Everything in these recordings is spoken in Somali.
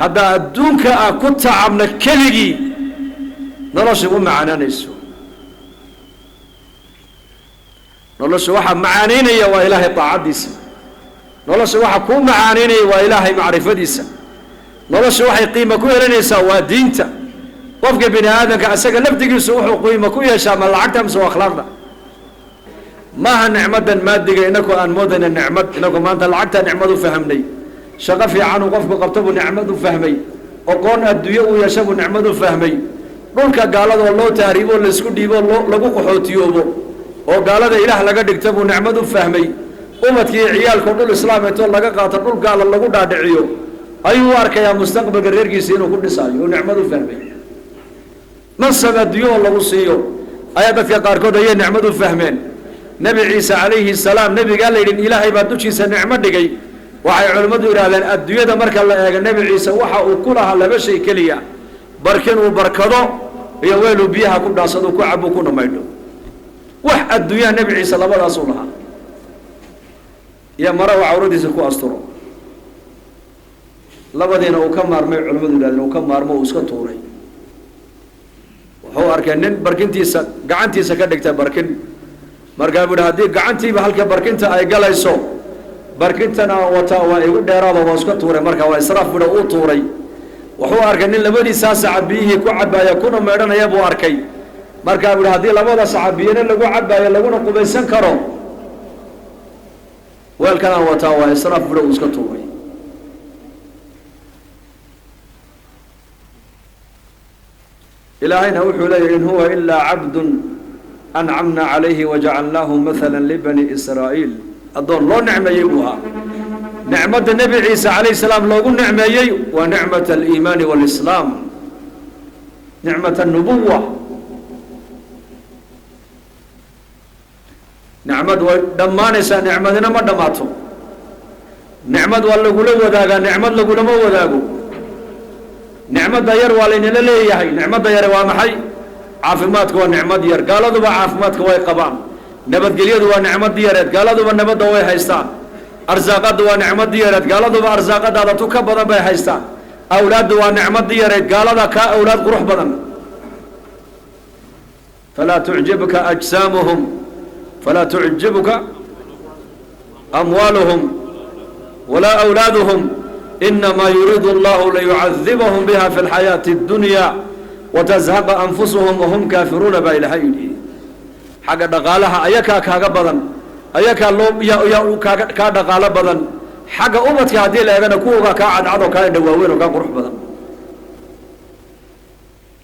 hadda adduunka aan ku tacabna keligii nolosha u macaananayso nolosha waxa macaanaynaya waa ilaahay taacadiisa nolosha waxa ku macaanaynaya waa ilaahay macrifadiisa nolosha waxay qiimo ku yeelanaysaa waa diinta qofka bini aadamka asaga laftigiisu wuxuu qiimo ku yeeshaa ma lacagta mise akhlaaqda maaha nicmadan maadiga inagoo aan moodayna nicmad inagoo maanta lacagta nicmad u fahamnay shaqo fiican uu qofku qabto buu nicmad u fahmay aqoon adduunyo uu yeesho buu nicmad u fahmay dhulka gaalada oo loo taariibo la isku dhiibo lagu qaxootiyoobo oo gaalada ilaah laga dhigto buu nicmad u fahmay umadkii ciyaalka dhul islaameeto laga qaato dhul gaala lagu dhaadhiciyo ayuu u arkayaa mustaqbalka reerkiisa inuu ku dhisaayo oo nicmad u fahmay mansab adduunyo lagu siiyo ayaa dadka qaarkood ayay nicmad u fahmeen nabi ciise calayhi salaam nabigaa la yidhi ilaahay baa dushiisa nicmo dhigay waxay culimmadu yidhaahdeen adduunyada marka la eego nebi ciise waxa uu ku lahaa laba shay keliya barkin uu barkado iyo weeluu biyaha ku dhaasado ku cabo kuna maydho wax adduunyaha nebi ciise labadaasuu lahaa iyo mara uu cawradiisa ku asturo labadiina uu ka maarmay culimmadu yidhahdeen uu ka maarmo uu iska tuuray wuxuu arkay nin barkintiisa gacantiisa ka dhigtay barkin markaa buu haddii gacantiiba halka barkinta ay galayso barkintana wataa waa igu dheeraado waa iska tuuray marka waa israaf buu uu tuuray wuxuu arkay nin labadiisa saac biyihii ku cabaaya kuna meedhanaya buu arkay markaa buu haddii labada saac biyana lagu cabaayo laguna qubaysan karo weelkana wataa waa israaf buu uu iska tuuray ilaahayna wuxuu leeyahay in huwa ilaa cabdun أنعمنا عليه وجعلناه مثلا لبني إسرائيل أدون لو نعمة يبوها نعمة النبي عيسى عليه السلام لو قل نعمة ونعمة الإيمان والإسلام نعمة النبوة نعمة دمانسة نعمة ما دماتهم نعمة ولا قلوا وذاقا نعمة ولا قلوا ما وذاقوا نعمة دير والين لليه نعمة دير وامحي caafimaadku waa nicmad yar gaaladuba caafimaadka way qabaan nabadgelyadu waa nicmad yareed gaaladuba nabadda way haystaan arsaaqadu waa nicmad yareed gaaladuba arsaaqadaada tu ka badan bay haystaan awlaaddu waa nicmad yareed gaalada ka awlaad qurux badan falaa tucjibka ajsaamuhum falaa tucjibka amwaaluhum walaa awlaaduhum inamaa yuriidu allahu liyucadibahum biha fi lxayaati addunya وتزهق أنفسهم وهم كافرون بإلهي حق دقالها أيكا كاغا بدن أيكا لوب يا كا دقالة بدن حق أمتك هذه لأغانا كوغا كا عدعضو كا دواوين وكا قرح بدن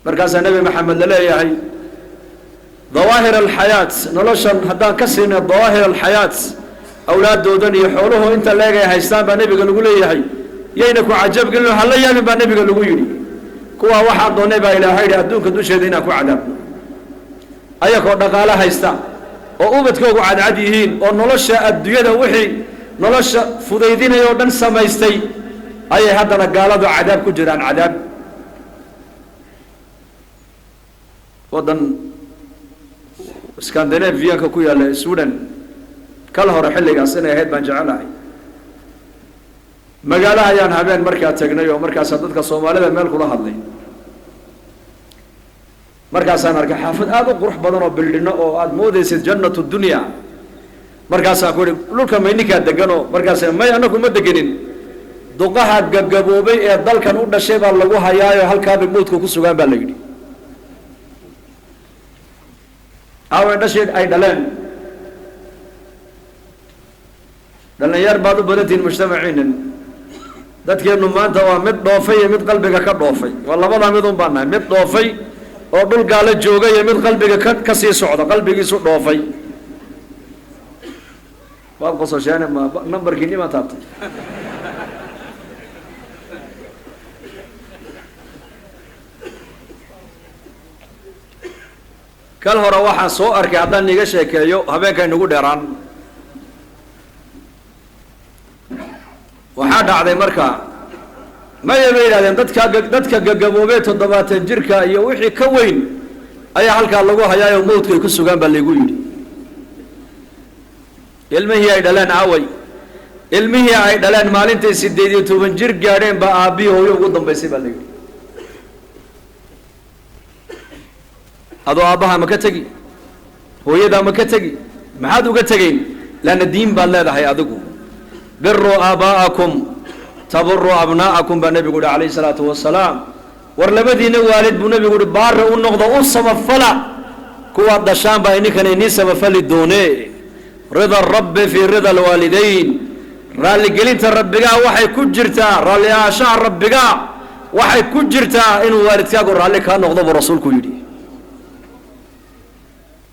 مركز النبي محمد لله ظواهر الحياة نلوشن هدان كسرنا ظواهر الحياة أولاد دودن يحوله انت لاغي هايستان بنبي قالوا لي يينكو عجب قالوا هلا يامن بنبي قالوا يري kuwa waxa doonay baa ilaahay adduunka dusheeda inaa ku cadaabno ayagoo dhaqaale haysta oo ubadkoogu cadcad yihiin oo nolosha adduunyada wixii nolosha fudaydinayo dhan samaystay ayay haddana gaaladu cadaab ku jiraan cadaab wadan Scandinavian ku yaala Sweden kala hore xilligaas inay ahayd baan jecelahay magaalo ayaan habeen markaa tagnay oo markaas dadka Soomaalida meel kula hadlay markaas aan arkay xaafad aad u qurux badan oo bildhino oo aad moodaysid jannatu dunya markaas aan ku yiri dhulka maynika degano markaas may anagu ma deganin duqaha gagaboobay ee dalkan u dhashay baa lagu hayaayo halka moodku ku sugan baa la yiri aw dhashay ay dhaleen dhalinyar baad u badatiin mujtamaciin dadkeenu maanta waa mid dhoofay iyo mid qalbiga ka dhoofay waa labada mid un baan nahay mid dhoofay oo dhul gaala joogay iyo mid qalbiga ka sii socda qalbigiisu dhoofay waa qososhaana ma numberkii nima taabtay kal hore waxaan soo arkay haddaan niga sheekeeyo habeenka inagu dheeraan waxaa dhacday markaa maya bay yidhahdeen dadka gagaboobee 70 jirka iyo wixii ka weyn ayaa halkaa lagu hayaayo mawdka ay ku sugaan baa lagu yidhi ilmihii ay dhaleen aaway ilmihii ay dhaleen maalintay 18 jir gaadheen baa aabbihi hooyo ugu dambaysay baa la yidhi adoo aabbaha ma ka tegi hooyadaa ma ka tegi maxaad uga tegayn laanna diin baad leedahay adigu biruu aabaa'akum taburuu abnaa'akum baa nebigu yihi calayhi salaatu wasalaam war labadiina waalid buu nebigu yihi baara u noqdo u samafala kuwaad dhashaan baa ininkana inii samafali doonee rida rabbi fii rida alwaalidayn raalligelinta rabbigaa waxay ku jirtaa raalli aashaha rabbigaa waxay ku jirtaa inuu waalidkaagu raalli kaa noqdo buu rasuulku yidhi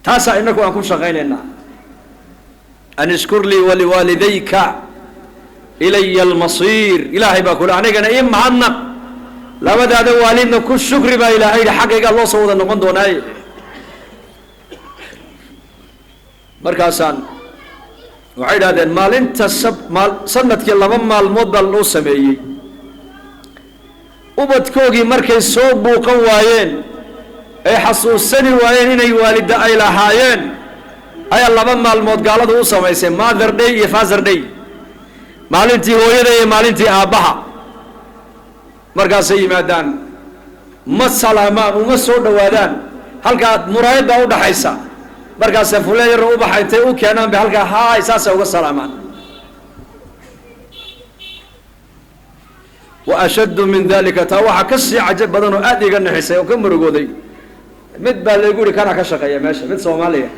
taasaa inaku aan ku shaqaynaynaa an ishkur lii waliwaalidayka ilaya almasiir ilaahay baa kule anigana ii mahadnaq labadaada waalidna ku shukri baa ilaahay yidhi xaggaygaa loo soo wada noqon doonaaye markaasaan waxay idhahdeen maalinta sanadkii 2 maalmood baa loo sameeyey ubadkoogii markay soo buuqan waayeen ay xasuusani waayeen inay waalida ay lahaayeen ayaa 2 maalmood gaaladu u samaysay mother day iyo father day maalintii hooyada iyo maalintii aabbaha markaasay yimaadaan ma salaamaan uma soo dhowaadaan halkaa muraayad baa u dhaxaysa markaasay fuleen yar u baxay intay u keenaan bay halkaa haay saasay uga salaamaan wa ashaddu min dalika taa waxaa ka sii cajab badan oo aad iga naxisay oo ka murugooday mid baa laygu yihi kana ka shaqeeya meesha mid soomaaliya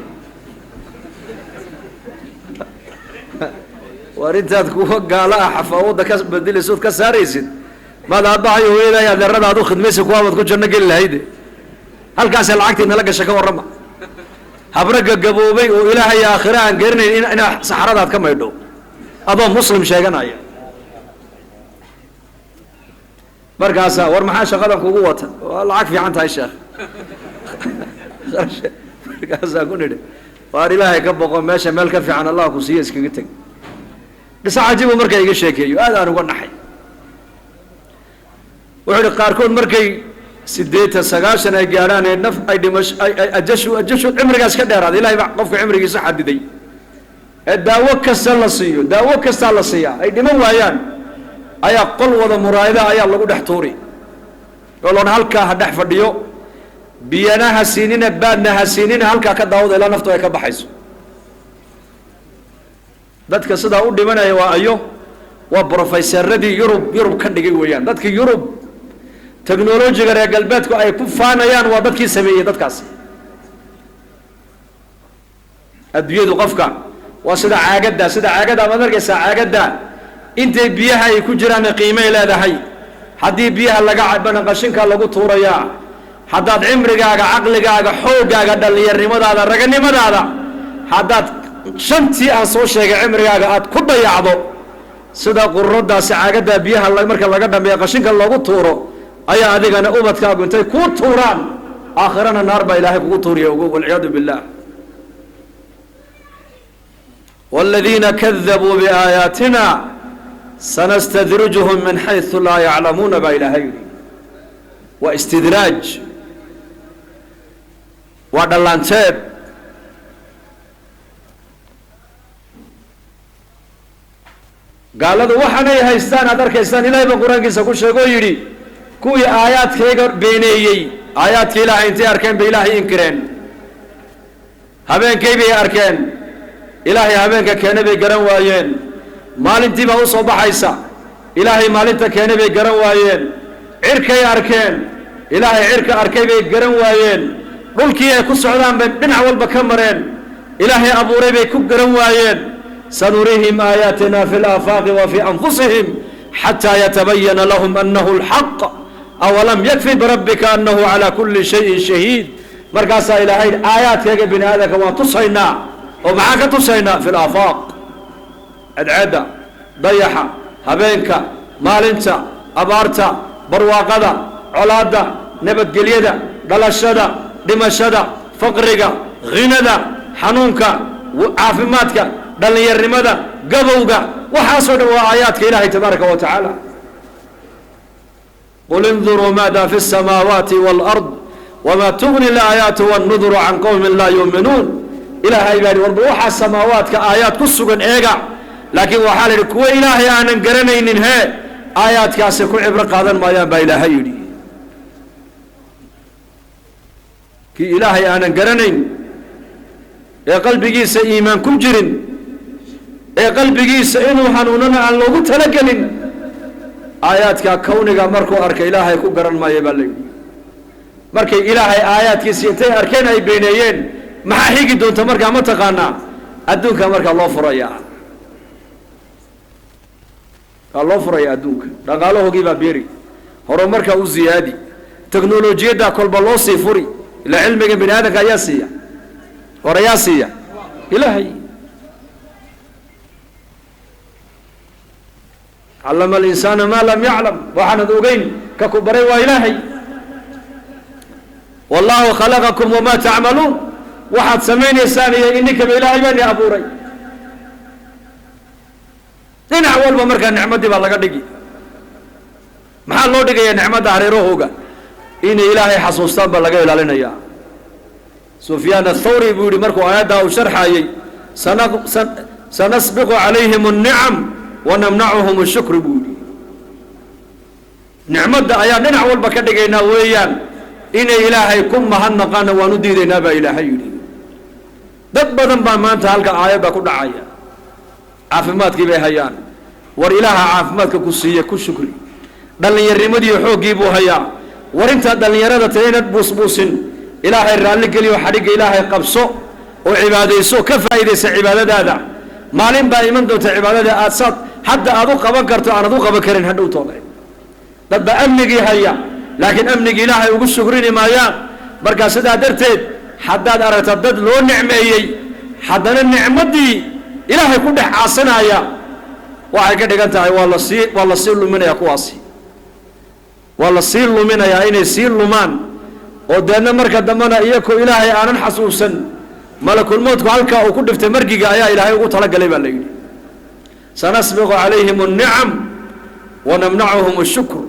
war intaad kuwa gaala ah xafaawada ka bedelisood ka saaraysid maad aabbaha iyo hooyada iyo adeerada aad u khidmaysa kuwaabad ku janno geli lahayd halkaasay lacagtii nala gasha ka warrama habra gagaboobay oo ilaahay aakhira aan garanayn inaa saxaradaad ka maydho adoo muslim sheeganaya markaasaa war maxaa shaqadan kugu wata waa lacag fiican tahay sheekh markaasaa ku nidhi waar ilaahay ka boqo meesha meel ka fiican allah ku siiya iskaga teg dhisa cajibu marka iga sheekeeyo aad aan uga naxay wuxuu ihi qaarkood markay 80 ay gaadhaan ee naf ay dhimash ay ajashu cimrigaas ka dheeraada ilaahay baa qofka cimrigiisa xadiday ee daawo kasta la siiyo daawo kasta la siiya ay dhiman waayaan ayaa qol wada muraayada ayaa lagu dhex tuuri waloon halkaa ha dhex fadhiyo biyana ha siinina baadna ha siinina halkaa ka daawada ilaa naftu ay ka baxayso dadka sidaa u dhimanaya waa ayo waa brofesaradii yurub ka dhigay weeyaan dadkii yurub teknolojiga reer galbeedku ay ku faanayaan waa dadkii sameeyey dadkaas adduunyadu qofka waa sida caagada amaad arkaysaa caagada intay biyaha ay ku jiraan qiimay leedahay haddii biyaha laga cabana qashinka lagu tuurayaa haddaad cimrigaaga caqligaaga xoogaaga dhallinyarnimadaada raganimadaada haddaad shantii aan soo sheegay cimrigaaga aad ku dayacdo sida qururadaasi caagada biyaha marka laga dhameeyo qashinka loogu tuuro ayaa adigana ubadkaagu intay ku tuuraan aakhirana naar baa ilaahay kugu tuuriya ugu walciyaadu billah walladina kadabuu biaayaatina sanastadrijuhum min xaysu laa yaclamuuna baa ilaahay yidhi waa istidraaj waa dhallaanteed gaaladu waxaanay haystaan aad arkaysaan ilaahay baa qur-aankiisa ku sheegoo yidhi kuwii aayaadkayga beeneeyey aayaadka ilaahay intay arkeen bay ilaahay inkireen habeenkay bay arkeen ilaahay habeenka keene bay garan waayeen maalintii baa u soo baxaysa ilaahay maalinta keene bay garan waayeen cirkay arkeen ilaahay cirka arkay bay garan waayeen dhulkii ay ku socdaan bay dhinac walba ka mareen ilaahay abuuray bay ku garan waayeen sanurihim aayaatina fi laafaaqi wa fi anfusihim xataa yatabayana lahum anahu lxaq awalam yakfi birabbika anahu calaa kulli shayin shahiid markaasaa ilaahay aayaadkayga bini aadamka waan tusaynaa oo maxaa ka tusaynaa fi laafaaq cadceedda dayaxa habeenka maalinta abaarta barwaaqada colaadda nabadgelyada dhalashada dhimashada faqriga hinada xanuunka caafimaadka dhallinyarnimada gabowga waxaasoo dhan waa aayaadka ilaahay tabaaraka wa tacaala qul induruu maada fi الsamaawaati wاlأrض wma tugni اlaayaatu wاnnuduru can qowmin laa yuuminuun ilaahay baa warba waxaa samaawaadka aayaad ku sugan eega laakiin waxaa la yidhi kuwa ilaahay aanan garanaynin hee aayaadkaasi ku cibro qaadan maayaan baa ilaahay yidhi kii ilaahay aanan garanayn ee qalbigiisa iimaan ku jirin ee qalbigiisa inuu hanuunana aan loogu talagelin aayaadka kawniga markuu arkay ilaahay ku garan maayo baa la yidhi markay ilaahay aayaadkiisa intay arkeen ay beeneeyeen maxaa xigi doonta markaa ma taqaanaa adduunka markaa loo furaya loo furaya adduunka dhaqaalahoogii baa beeri horumarka u ziyaadi teknolojiyadda kolba loo sii furi ila cilmiga bini aadamka ayaa siiya hore yaa siiya ilaahay علم الإنسان ما لم يعلم وحنا ذوقين ككبري وإلهي والله خلقكم وما تعملون واحد سمعني ثانية إنك بإلهي بني أبو ري إن أول بمركا نعمتي بالله قدقي ما الله دقي نعمة عريروهوغا إن إلهي حصوصتان بالله قيل علينا يا سفيان الثوري بيقول مركو آياتها وشرحها سنسبق عليهم النعم ونمنعهم الشكر بودي نعمد أيام ننعول بكدقينا ويان إن إلهي كم مهنقانا ونديرنا بإلهي يدي دد بدن ما أنت هلك آية بكل آية عافمات كي بهيان ور إله عافمات كسية كشكري دل يرمدي حوقي بو هيا ور انت دل يرد تينت بوسبوسن إلهي الرالك لي وحرق إلهي قبصو وعبادي سو كفايدة عبادة هذا مالين بايمن دوت عبادة آتسات حتى أذوق بكرت أنا أذوق بكرين هدو طالع دب أمني هيا لكن أمني إلهي وقول شكريني ما يا بركة سدا درتد حتى أردت الدد لو نعمي حتى النعمة دي إلهي كل حاسنا يا واحد كده قلت والله سير له من يا قواسي والله سير له من يا إني سير له من ودنا مركز دمنا إياكو إلهي أنا حسوسا ملك الموت قالك وكل في مرجع يا إلهي وقول طلق لي بالليل سنسبق عليهم النعم ونمنعهم الشكر